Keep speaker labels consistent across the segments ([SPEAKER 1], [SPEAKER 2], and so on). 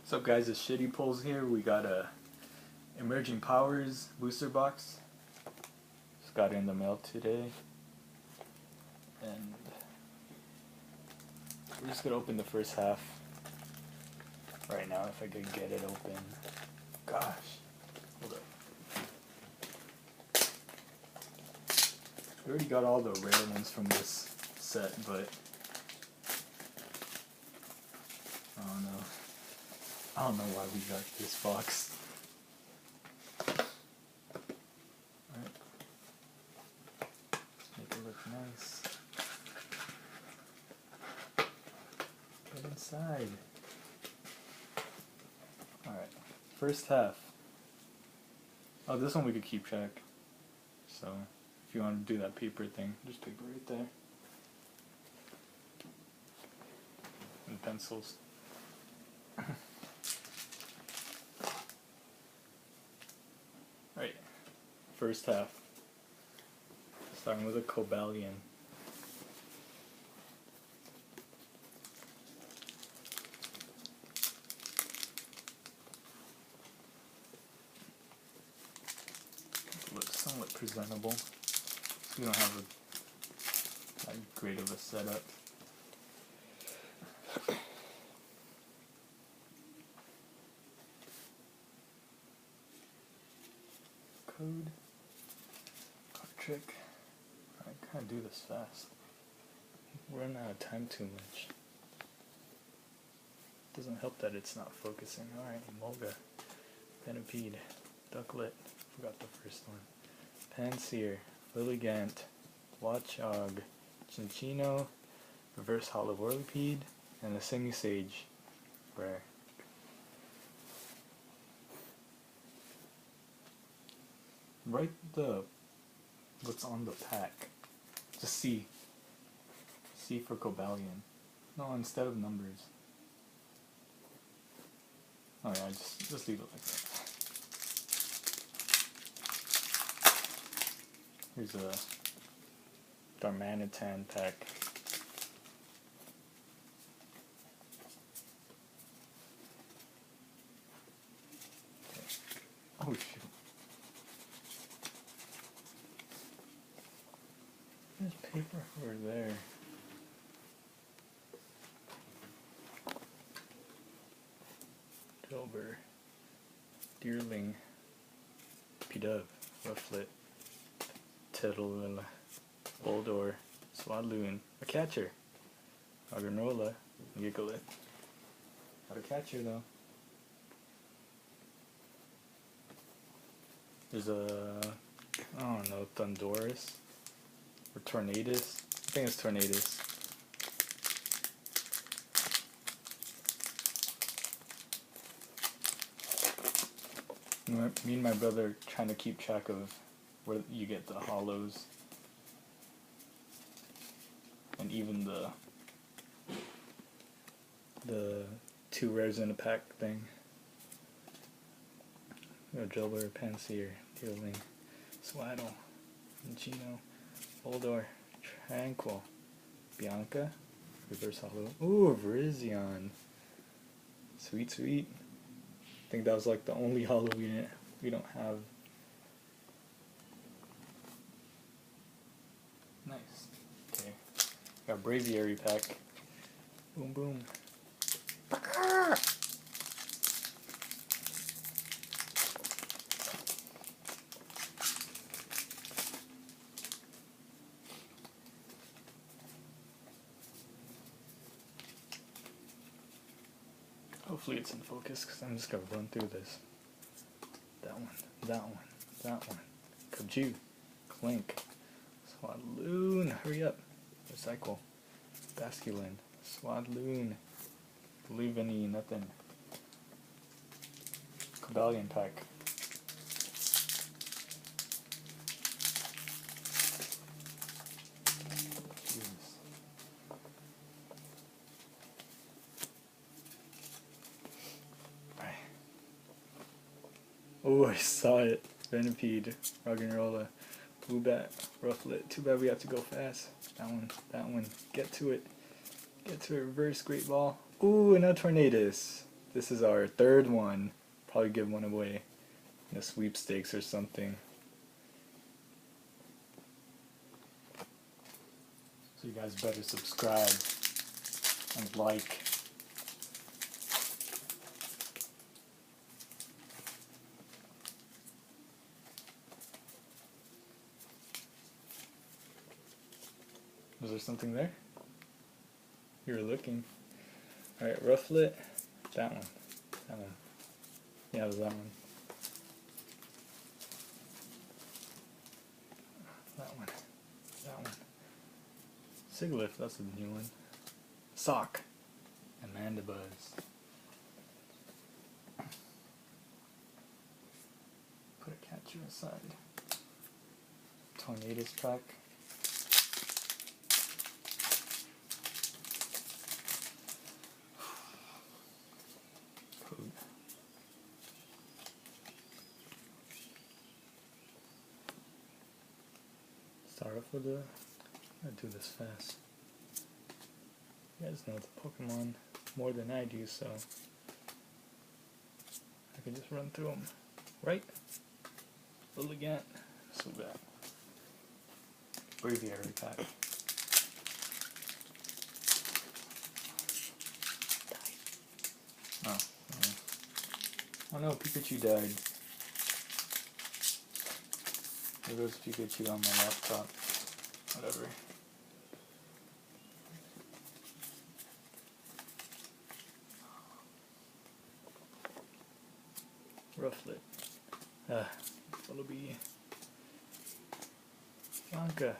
[SPEAKER 1] What's up guys, it's Shitty Pulls here. We got a Emerging Powers booster box. Just got it in the mail today. And we're just gonna open the first half right now if I could get it open. Gosh. Hold up. We already got all the rare ones from this set, but I don't know why we got this box. Alright. Make it look nice. Get inside. Alright. First half. Oh, this one we could keep track. So, if you want to do that paper thing, just paper right there. And pencils. Right, first half. Starting with a Cobalion. Looks somewhat presentable. We don't have that great of a setup. Code, card trick. I can't do this fast. We're running out of time too much. Doesn't help that it's not focusing. Alright, Molga, Venipede, Ducklet, forgot the first one. Pansear, Lilligant, Watchog, Cinccino, Reverse Hollow Whirlipede, and the Simisage, rare. Write what's on the pack. Just C. C for Cobalion. No, instead of numbers. Oh yeah, just leave it like that. Here's a Darmanitan pack. Okay. Oh shoot. There's paper over there. Dilber, Deerling, Pidove, Rufflet, Tedalilla, Boldor, Swadloon, a catcher, Aganola, Gigglet. Not a catcher though. There's a, I don't know, Thundoris. Or Tornadus? I think it's Tornadus. Me and my brother trying to keep track of where you get the hollows. And even the 2 rares in a pack thing. Jolber, Pansear, Deerling, Swaddle, Cinccino, Boldor, Tranquil, Bianca, Reverse Hollow. Ooh, Virizion. Sweet, sweet. I think that was like the only hollow we don't have. Nice. Okay. Got Braviary pack. Boom, boom. Hopefully it's in focus because I'm just going to run through this. That one, that one, that one. Kaiju, Clink, Swadloon, hurry up. Recycle, Basculin, Swadloon, Luvini, nothing. Cobalion pack. Oh, I saw it. Venipede, Roggenrola, Bluebat, Rufflet. Too bad we have to go fast. That one. Get to it. Get to it. Reverse Great Ball. Ooh, and a Tornadus. This is our third one. Probably give one away in a sweepstakes or something. So you guys better subscribe and like. Was there something there? You were looking. Alright, Rufflet. That one. That one. Yeah, it was that one. That one. That one. Sigilyph, that's a new one. Sock. Amanda Buzz. Put a catcher aside. Tornadus pack. Code. Start off with a... I'll do this fast. You guys know the Pokemon more than I do, so I can just run through them. Right? Lilligant, Zubat. Braviary pack. Oh, oh no, Pikachu died. There goes Pikachu on my laptop. Whatever. Rufflet. Vullaby. Blanca.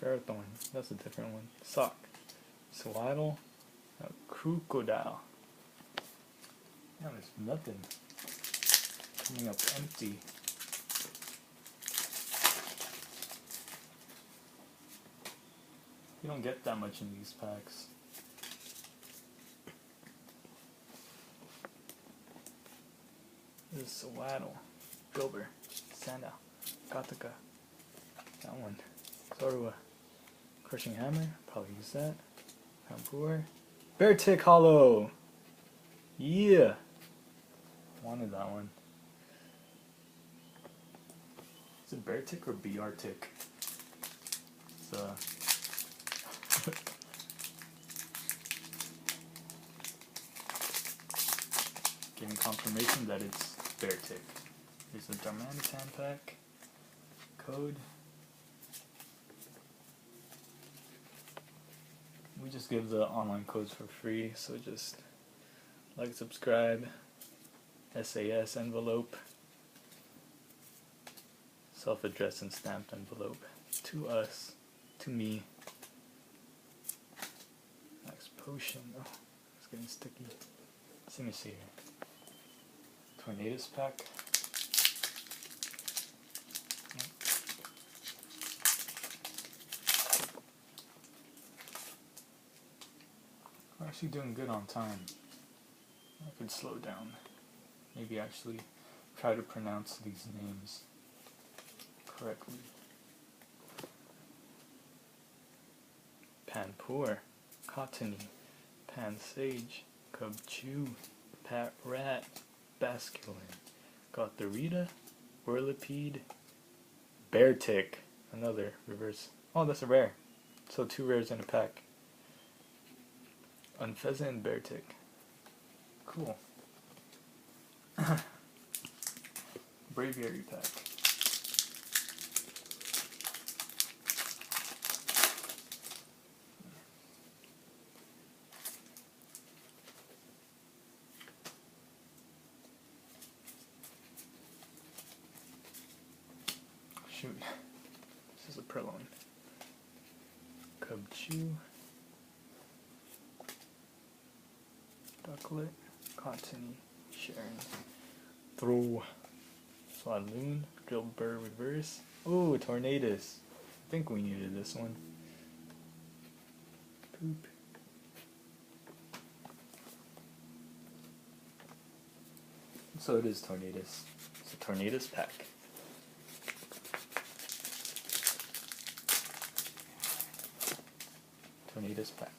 [SPEAKER 1] Ferrothorn. That's a different one. Sock. Sewaddle. Crocodile. Yeah, there's nothing. Coming up empty. You don't get that much in these packs. This is Sewaddle, Gilbert, Sanda, Gothica, that one, Zorua, Crushing Hammer, probably use that, Pampur, Beartic Hollow, yeah, wanted that one. Is it Beartic or Beartic? It's getting confirmation that it's Beartic. Here's a Darmanitan pack. Code. We just give the online codes for free, so just like, subscribe, SAS envelope, self-addressed and stamped envelope, to us, to me. Max Potion, oh, it's getting sticky. Simisear. Tornadus pack. We're actually doing good on time. I could slow down. Maybe actually try to pronounce these names correctly. Pampur, Cottony, Pansage, Cubchoo, Patrat, Basculin, Gothorita, Whirlipede, Beartic, another reverse. Oh, that's a rare. So 2 rares in a pack. Unfezant and Beartic. Cool. Braviary pack. Shoot. This is a Purloin. Cubchoo. Ducklet. Cottony. Sharon. Throw. Swadloon. Drillbur reverse. Oh, Tornadus. I think we needed this one. Poop. So it is Tornadus. It's a Tornadus pack. Tornadus pack.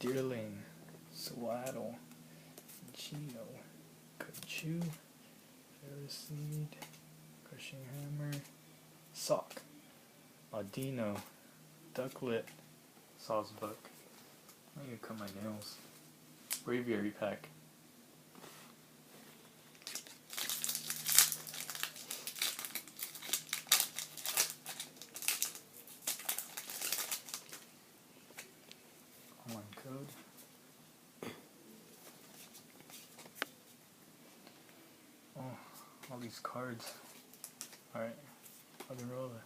[SPEAKER 1] Deerling, Swaddle, Chino, Kachu, Ferroseed, Crushing Hammer, Sock, Audino, Ducklet, Sawsbuck. I need to cut my nails. Braviary pack. Online code. Oh, all these cards. Alright. Agarola,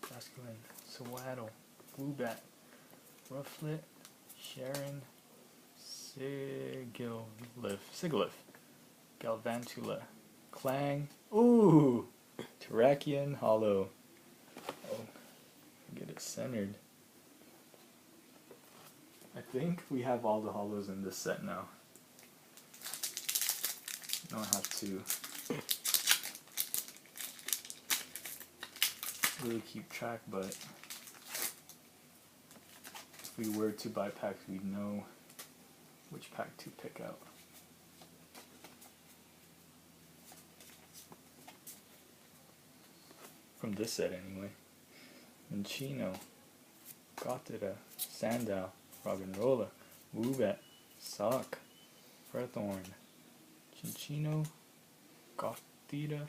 [SPEAKER 1] Basculin, Swaddle, Bluebat, Rufflet, Sharon, Sigilyph, Galvantula, Clang, ooh, Terrakion Hollow. Oh, get it centered. I think we have all the hollows in this set now. Don't have to really keep track, but if we were to buy packs, we'd know which pack to pick out. From this set anyway. Minccino, Gothita, Sandile, Roggenrola, Woobat, Sock, Ferthorn, Cinccino, Gothita,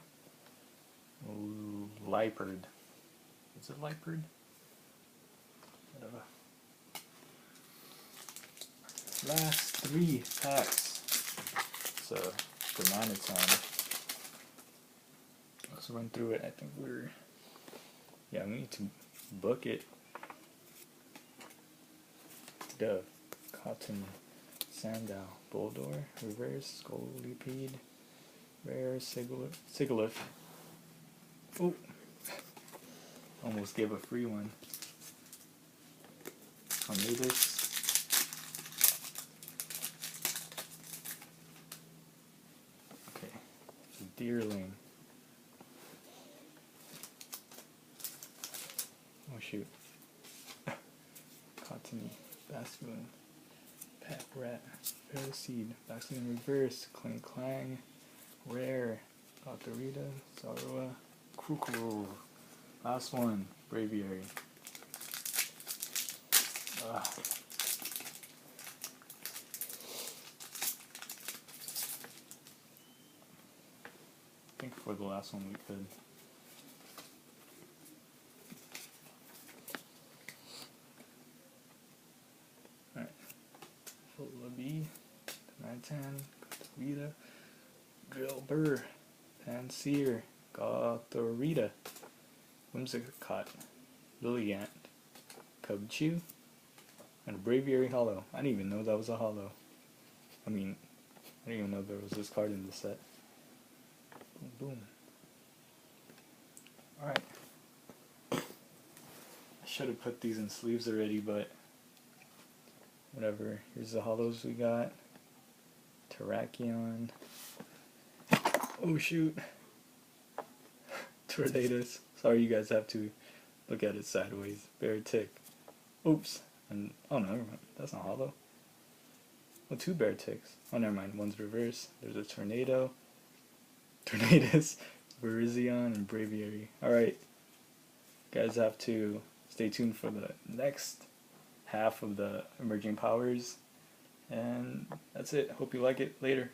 [SPEAKER 1] Liepard. Is it Liepard? Whatever. Last 3 packs. So, banana time. Let's run through it. I think we need to book it. Dove, Cotton, Sandile, Boldore, Reverse, Scolipede, Rare, Sigilyph. Oh, almost gave a free one. Tornadus. Okay, Deerling. Oh shoot. Cotton, Basculin, Pet Rat, Ferroseed, Basculin Reverse, Clang, Rare, Gothorita, Zorua, Krukuru. Last one, Braviary. I think for the last one we could. Alright. Fullaby, Nitan, Gothorita, Drillbur, Pansear, Gothorita, Whimsicott, Lilligant, Cubchoo, and a Braviary Hollow. I didn't even know that was a hollow. I mean, I didn't even know there was this card in the set. Boom, boom. Alright. I should have put these in sleeves already, but whatever. Here's the hollows we got. Terrakion. Oh shoot. Tornadus. Sorry you guys have to look at it sideways. Beartic. Oops. And oh no, never mind. That's not hollow. Oh, 2 Bearticks. Oh, never mind. One's reverse. There's a Tornado, Tornadus, Virizion, and Braviary. Alright. Guys have to stay tuned for the next half of the Emerging Powers. And that's it. Hope you like it. Later.